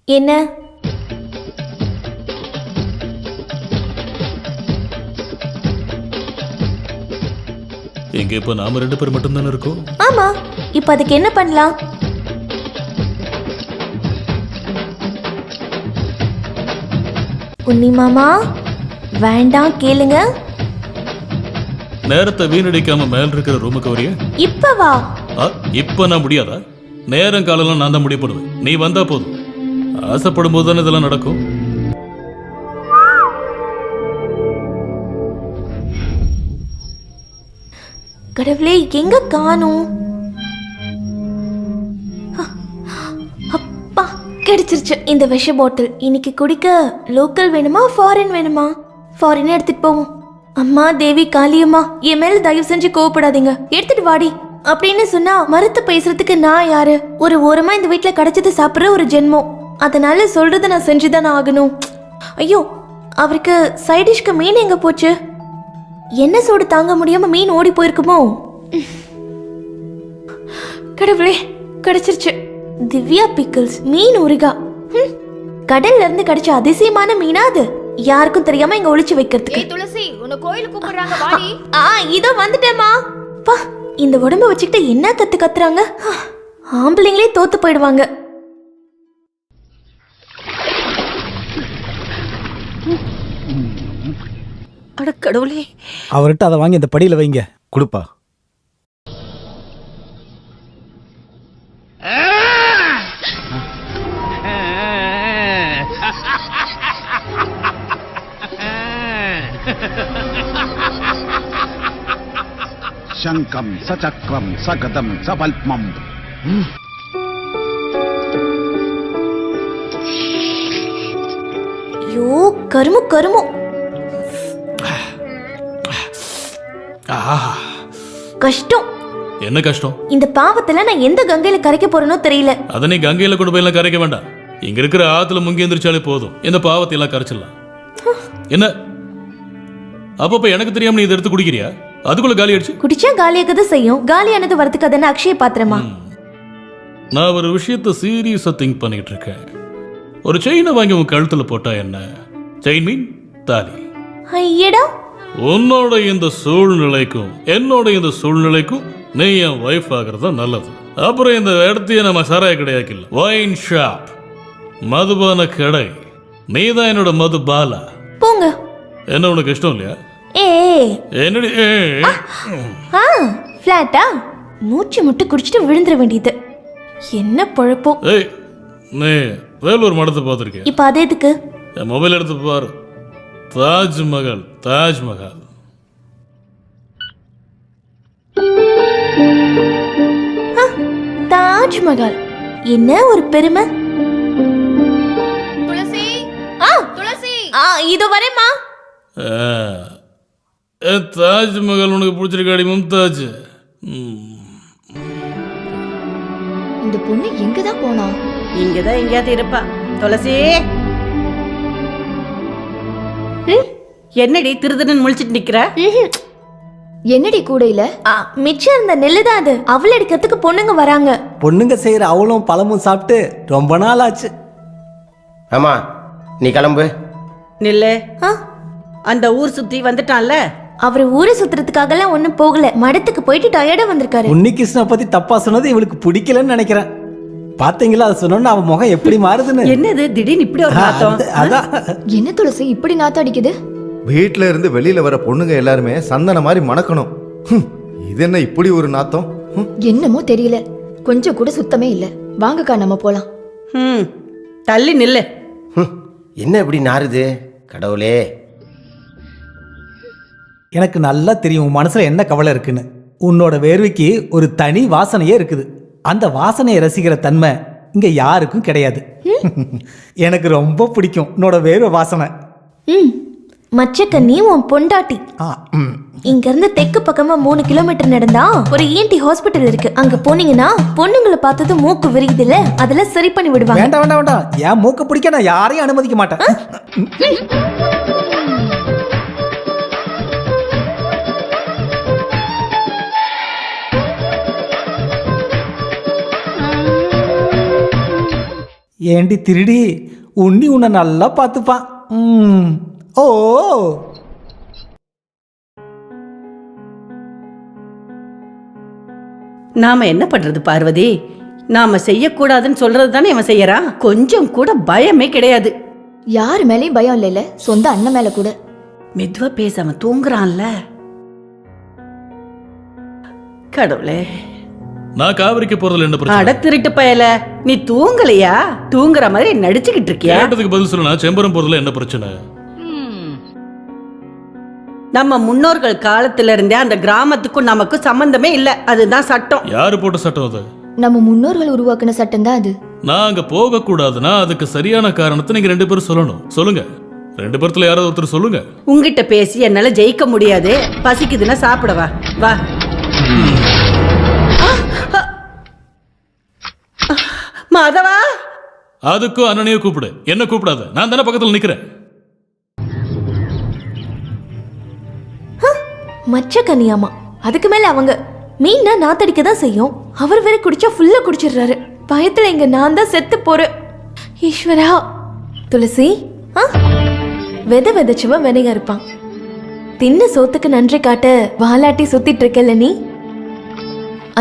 என்ன? எங்க இப்ப நாம 2 பேர் மட்டும் தானே இருக்கோம். ஆமா, இப்ப அதுக்கு என்ன பண்ணலாம்? உன்னி மாமா வேண்டாம், கேளுங்க. நேரத்தை வீணடிக்காம மேல இருக்கிற ரூமுக்கு வரிய. இப்ப வா. இப்ப நான் முடியாதா? நேரம் காலம் நான் தான் முடிப்படுவேன். நீ வந்தா போதும். ஆசைப்படும் போது தானே இதெல்லாம் நடக்கும். கடவுளே, எங்க காணோம்? அப்பா, கிடைச்சிருச்சு இந்த விஷ பாட்டில். இன்னைக்கு குடிக்க லோக்கல் வேணுமா ஃபாரின் வேணுமா? ஃபாரின் எடுத்துட்டு போவோம். அம்மா தேவி காளியம்மா, என் மேல தயவு செஞ்சு கோவப்படாதீங்க, எடுத்துட்டு வாடி அப்படின்னு சொன்னா மறுத்து பேசுறதுக்கு நான் யாரு? ஒரு ஓரமா இந்த வீட்டுல கிடைச்சது சாப்பிடுற ஒரு ஜென்மம். அதனால சொல்றதை நான் செஞ்சுதானே ஆகணும். ஐயோ, அவருக்கு சைடிஷ்க்கு மீன் எங்க போச்சு? என்ன சூடு தாங்க முடியாம மீன் ஓடி போயிருக்குமோ? கடவுளே, கிடைச்சிருச்சு. திவ்யா பிக்கிள்ஸ் மீன் ஊறுகா. கடல்ல இருந்து கிடைச்ச அதிசயமான மீனா அது. யாருக்கும் தெரியாம இங்க ஒளிச்சு வைக்கிறதுக்கு. துளசி, உன்னை கோயிலுக்கு கூப்பிடுறாங்க, வாடி. இதோ வந்துட்டேமா. பா, இந்த உடம்ப வச்சுக்கிட்டு என்ன கத்துறாங்க. ஆம்பளைங்களே தோத்து போயிடுவாங்க. அட கடவுளே, அவர்கிட்ட அதை வாங்கி இந்த படியில வைங்க. கொடுப்பா. சங்கம் சச்சக்ரம் சகதம் சபல்மம். ஐயோ, கருமு கருமு. கஷ்டம். என்ன கஷ்டம்? இந்த பாவத்துல நான் எந்த கங்கையில கரைக்க போறேனோ தெரியல. அத நீ கங்கையில கொண்டு போய் எல்லாம் கரைக்க வேண்டாம். இங்க இருக்கிற ஆத்துல முங்கி எந்திரிச்சாலே போதும். இந்த பாவத்தை எல்லாம் கரைச்சிடலாம். என்ன அப்பப்ப எனக்கு தெரியாம நீ இதை எடுத்து குடிக்கிறியா? அதுக்குள்ள காலி அடிச்சு குடிச்சா காலியாக்கதான் செய்யும். காலியானது வரதுக்கு அதென்ன அக்ஷய பாத்திரமா? நான் ஒரு விஷயத்த சீரியஸா திங்க் பண்ணிட்டு இருக்கேன். ஒரு செயினை வாங்கி உன் கழுத்துல போட்டா என்ன? செயின் மீன் தாலி. ஐயடா, உன்னோட இந்த சூழ்நிலைக்கும் என்னோட இந்த சூழ்நிலைக்கும் நீ என் வைஃப் ஆகிறது நல்லது. அப்புறம் இந்த இடத்தையே நம்ம சாராய கடையாக்கல, வைன் ஷாப், மதுபான கடை. நீ தான் என்னோட மது பாலா. போங்க. என்ன உனக்கு இஷ்டம் இல்லையா? என்னடி ஃபிளாட்டா? மூச்சு முட்டு குடிச்சிட்டு விழுந்துட வேண்டியது. என்ன பொழப்போ. ஏய், நீ வேலூர் மடத்தை பார்த்துருக்கேன். இப்ப அதே எதுக்கு? என் மொபைல் எடுத்து பாரு. தாஜ்மஹால், தாஜ்மஹால். தாஜ்மஹால் என்ன ஒரு பெருமை. துளசி, துளசி. இதோ வரேம்மா. தாஜ்மஹால் உனக்கு பிடிச்சிருக்காடி மும்தாஜ்? இந்த பொண்ணு எங்கதான் போனா? இங்கதான் எங்கேயாவது இருப்பா. துளசி, என்னடி திருதுன்னு முழிச்சிட்டு நிக்கிற? என்னடி கூடையில? மிச்சம் இருந்த நெல்லுதான் அது. அவள் எடுக்கிறதுக்கு பொண்ணுங்க வராங்க. பொண்ணுங்க செய்யற அவளும் பழமும் சாப்பிட்டு ரொம்ப நாள் ஆச்சு. ஆமா, நீ கிளம்பு. நில்லு. அந்த ஊர் சுத்தி வந்துட்டான்ல. அவர் ஊரை சுத்துறதுக்காக எல்லாம் ஒண்ணும் போகல. மடத்துக்கு போயிட்டு டயர்டா வந்திருக்காரு. உன்னிகிருஷ்ண பத்தி தப்பா சொன்னது இவளுக்கு பிடிக்கலன்னு நினைக்கிறேன். பாத்தீங்களா, அது சொன்னோன்னு அவன் முகம் எப்படி மாறுதுன்னு. என்னது திடீர்னு இப்படி ஒரு நாத்தம்? அதான். என்ன துளசி இப்படி நாத்தம் அடிக்குது? வீட்டுல இருந்து வெளியில வர பொண்ணுங்க எல்லாருமே சந்தன மாதிரி மணக்கணும். இது என்ன இப்படி ஒரு நாத்தம்? என்னமோ தெரியல, கொஞ்சம் கூட சுத்தமே இல்ல. வாங்கக்கா, நம்ம போலாம். தள்ளி நில்லு. என்ன இப்படி நாறுது? கடவுளே, எனக்கு நல்லா தெரியும் உன் மனசுல என்ன கவலை இருக்குன்னு. உன்னோட வேர்வைக்கு ஒரு தனி வாசனையே இருக்குது. அந்த வாசனையை ரசிக்கிற தன்மை இங்க யாருக்கும் கிடையாது. எனக்கு ரொம்ப பிடிக்கும் உன்னோட வேர்வை வாசனை. மச்சக்கண்ணி உன் பொண்டாட்டி. இங்க இருந்து தெற்கு பக்கமா 3 கிலோமீட்டர் நடந்தா ஒரு ENT ஹாஸ்பிட்டல் இருக்கு. அங்க போனீங்கன்னா பொண்ணுங்களை பார்த்தது மூக்கு விரியுது இல்ல, அதெல்லாம் சரி பண்ணி விடுவாங்க. வேண்டாம் வேண்டாம் வேண்டாம், என் மூக்க பிடிக்க நான் யாரையும் அனுமதிக்க மாட்டேன். ஏண்டி திருடி, உன்னி உன்னை நல்லா பார்த்துப்பான். ஓ நாம என்ன பண்றது பார்வதி? நாம செய்யக்கூடாதுன்னு சொல்றது தானே இவன் செய்யறான். கொஞ்சம் கூட பயமே கிடையாது. யார் மேலேயும் பயம் இல்லைல்ல, சொந்த அண்ணன் மேல கூட. மெதுவா பேசாம தூங்குறான்ல. கடவுளே, நான் காவிரிக்கு போறதுல என்ன பிரச்சனை? அட திருட்டு பயல, நீ தூங்கலையா? தூங்குற மாதிரி நடிச்சுக்கிட்டு இருக்கியா? கேட்டதுக்கு பதில் சொல்லு. நான் செம்பரம் போறதுல என்ன பிரச்சனை? நம்ம முன்னோர்கள் காலத்துல இருந்தே அந்த கிராமத்துக்கும் நமக்கும் சம்பந்தமே இல்ல. அதுதான் சட்டம். யாரு போட்ட சட்டம் அது? நம்ம முன்னோர்கள் உருவாக்குன சட்டம் தான் அது. நான் அங்க போக கூடாதுன்னா அதுக்கு சரியான காரணத்தை நீங்க 2 பேரும் சொல்லணும். சொல்லுங்க. 2 பேர்த்துல யாராவது ஒருத்தர் சொல்லுங்க. உங்கிட்ட பேசி என்னால ஜெயிக்க முடியாது. பசிக்குதுன்னா சாப்பிடவா வா. மாதவா, அதுக்கும் அண்ணனையும் கூப்பிடு. என்ன கூப்பிடாத. நான் தானே பக்கத்துல நிக்கிறேன். மச்ச கனியாமா, அதுக்கு மேல அவங்க மீனா நாத்தடிக்க தான் செய்யும். அவர் வேற குடிச்சா ஃபுல்லா குடிச்சிடுறாரு. பயத்துல இங்க நான் தான் செத்து போறேன். ஈஸ்வரா. துளசி, விதை விதைச்சவன் வினையா இருப்பான். தின்ன சோத்துக்கு நன்றி காட்ட வாலாட்டி சுத்திட்டு இருக்கல நீ.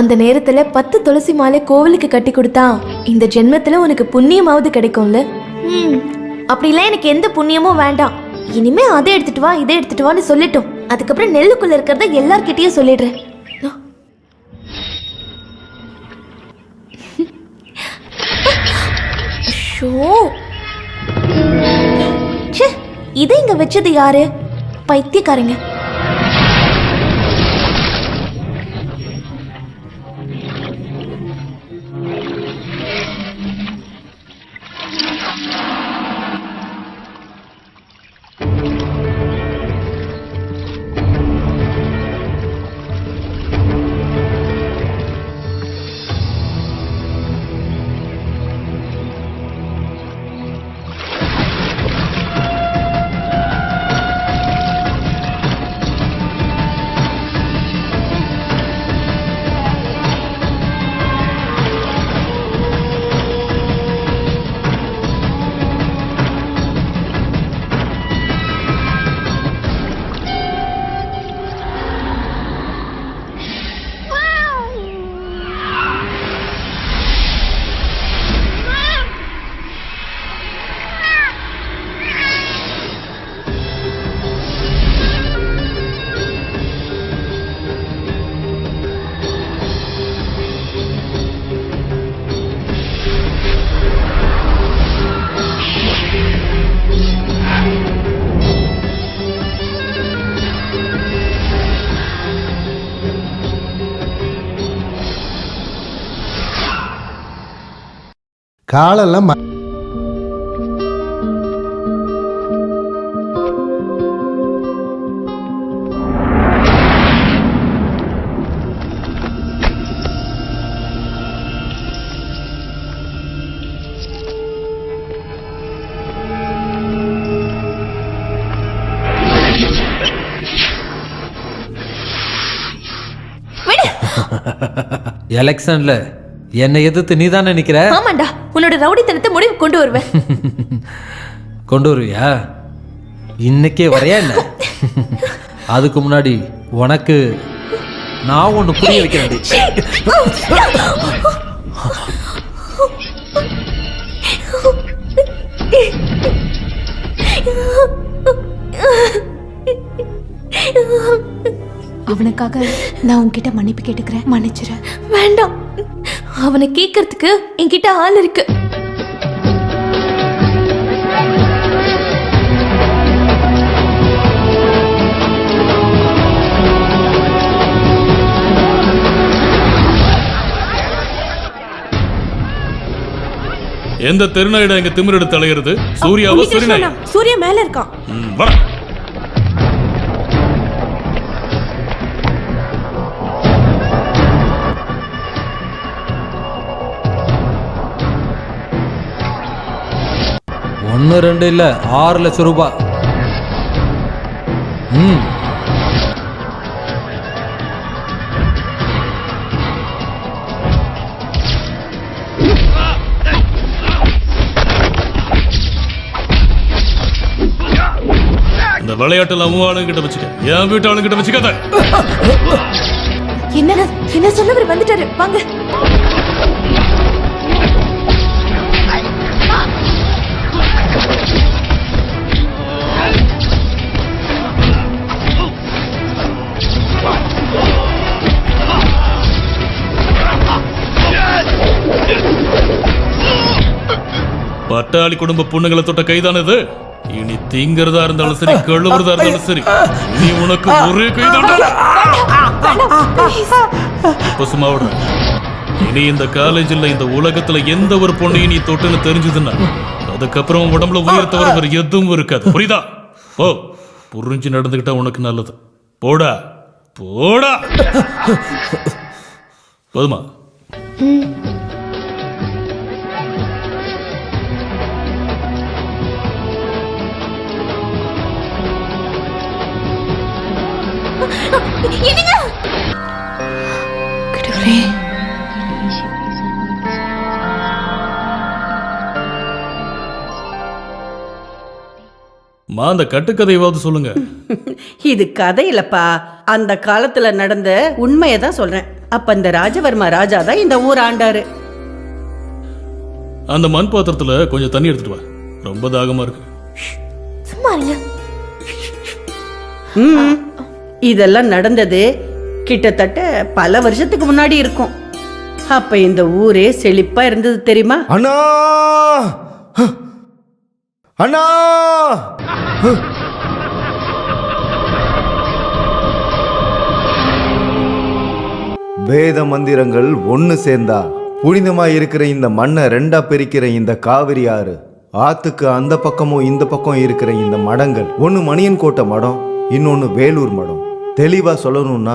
அந்த நேரத்துல 10 துளசி மாலை கோவிலுக்கு கட்டி கொடுத்தா இந்த ஜென்மத்துல உனக்கு புண்ணியமாவது கிடைக்கும்ல. அப்படிலாம் எனக்கு எந்த புண்ணியமும் வேண்டாம். இனிமே அதை எடுத்துட்டு வா, இதை எடுத்துட்டு வான்னு சொல்லிட்டோம். அதுக்கப்புறம் நெல்லுக்குள்ள இருக்கிறத எல்லார்கிட்டயும் சொல்லிடுறேன். இதை இங்க வச்சது யாரு? பைத்தியக்காரங்க. காலெல்லாம் எலெக்ஷன்ல என்னை எதிர்த்து நீ தானே நிக்கிற? ஆமாண்டா, உன்னோட ரவுடித்தனத்தை முடிவு கொண்டு வருவேன். கொண்டு வருவியா? இன்னைக்கே வரையா என்ன? அதுக்கு முன்னாடி உனக்கு நான் ஒன்று புரிய வைக்கிறேன். அவனுக்காக நான் உன்கிட்ட மன்னிப்பு கேட்டுக்கிறேன். மன்னிச்சிரு. வேண்டாம், அவனை கேட்கறதுக்கு என்கிட்ட ஆள் இருக்கு. எந்த தெருநாயிடம் எங்க திமிரெடுத்து அலைகிறது? சூர்யாவோ? சூரியனாய்? சூர்யா மேல இருக்கான். வர. ஒன்று 2 இல்ல 6 லட்சம் ரூபாய். இந்த விளையாட்டுல உன் ஆளுங்கிட்ட வச்சுக்க, என் வீட்டு ஆளுங்கிட்ட வச்சுக்காத. என்ன சொன்னவர் வந்துட்டாரு, வாங்க. பட்டாளி குடும்ப பொண்ணுங்களை தொட்ட கைதான இது. இனி தீங்கிறதா இருந்தாலும் சரி, கழுவுறதா இருந்தாலும் சரி, நீ உனக்கு ஒரே கைதான். இப்ப சும்மா விடுற. இனி இந்த காலேஜில் இந்த உலகத்துல எந்த ஒரு பொண்ணையும் நீ தொட்டுன்னு தெரிஞ்சதுன்னா அதுக்கப்புறம் உடம்புல உயிர் தவிர வேற எதுவும் இருக்காது. புரியுதா? ஓ, புரிஞ்சு நடந்துகிட்டா உனக்கு நல்லது. போடா போடா. போதுமா? என்னங்க? கடவுளே. மா, அந்த கட்டுக்கதையாவது சொல்லுங்க. இது கதை இல்லப்பா, அந்த காலத்துல நடந்த உண்மையை தான் சொல்றேன். அப்ப இந்த ராஜவர்மா ராஜா தான் இந்த ஊர் ஆண்டாரு. அந்த மண் பாத்திரத்துல கொஞ்சம் தண்ணி எடுத்துட்டு வா, ரொம்ப தாகமா இருக்கு. சும்மா இருங்க. இதெல்லாம் நடந்தது கிட்டத்தட்ட பல வருஷத்துக்கு முன்னாடி இருக்கும். அப்ப இந்த ஊரே செழிப்பா இருந்தது தெரியுமா? அண்ணா அண்ணா, வேத மந்திரங்கள் ஒன்னு சேர்ந்தா புனிதமா இருக்கிற இந்த மண்ணை ரெண்டா பிரிக்கிற இந்த காவிரி ஆறு, ஆத்துக்கு அந்த பக்கமும் இந்த பக்கம் இருக்கிற இந்த மடங்கள், ஒன்னு மணியன்கோட்டை மடம், இன்னொன்னு வேலூர் மடம். தெளிவா சொல்லணும்னா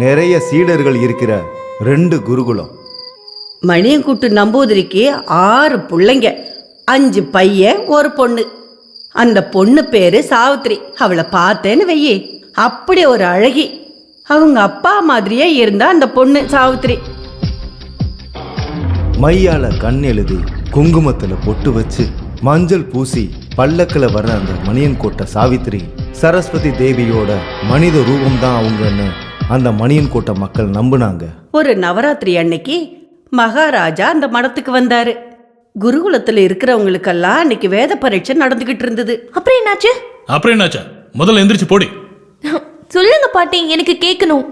நிறைய சீடர்கள் இருக்கிற 2 குருகுலம். மணியன்குட்டு நம்பூதிரிக்கு 6 பிள்ளைங்க, 5 பையன் 1 பொண்ணு. அந்த பொண்ணு பேரு சாவித்திரி. அவளை பார்த்தேன்னு வெயி, அப்படி ஒரு அழகி. அவங்க அப்பா மாதிரியே இருந்தா அந்த பொண்ணு சாவித்திரி. மையால கண் எழுதி, குங்குமத்துல பொட்டு வச்சு, மஞ்சள் பூசி பல்லக்கில் வர்ற அந்த மணியன்கோட்டை சாவித்திரி சரஸ்வதி தேவியோட மனித ரூபம்தான் அவங்கன்னு அந்த மணியன்கோட்டை மக்கள் நம்புனாங்க. ஒரு நவராத்திரி அன்னைக்கு மகாராஜா அந்த மடத்துக்கு வந்தாரு. குருகுலத்துல இருக்கிறவங்களுக்கெல்லாம் அன்னைக்கு வேத பரீட்சை நடந்துகிட்டு இருந்தது. அப்புறம் என்னாச்சு? அப்புறம் என்னாச்சா? முதல்ல எந்திரிச்சு போடி. சொல்லுங்க பாட்டி, எனக்கு கேட்கணும்.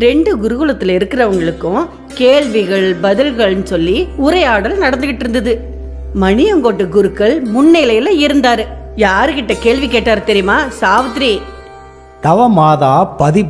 2 குருகுலத்துல இருக்கிறவங்களுக்கும் கேள்விகள் பதில்கள்னு சொல்லி உரையாடல் நடந்துகிட்டு இருந்தது. மணியங்கோட்டு குருக்கள் முன்னிலையில இருந்தாரு. யாருகிட்ட கேள்வி கேட்டாரு தெரியுமா? சாவித்திரி. தவ மாதா பதி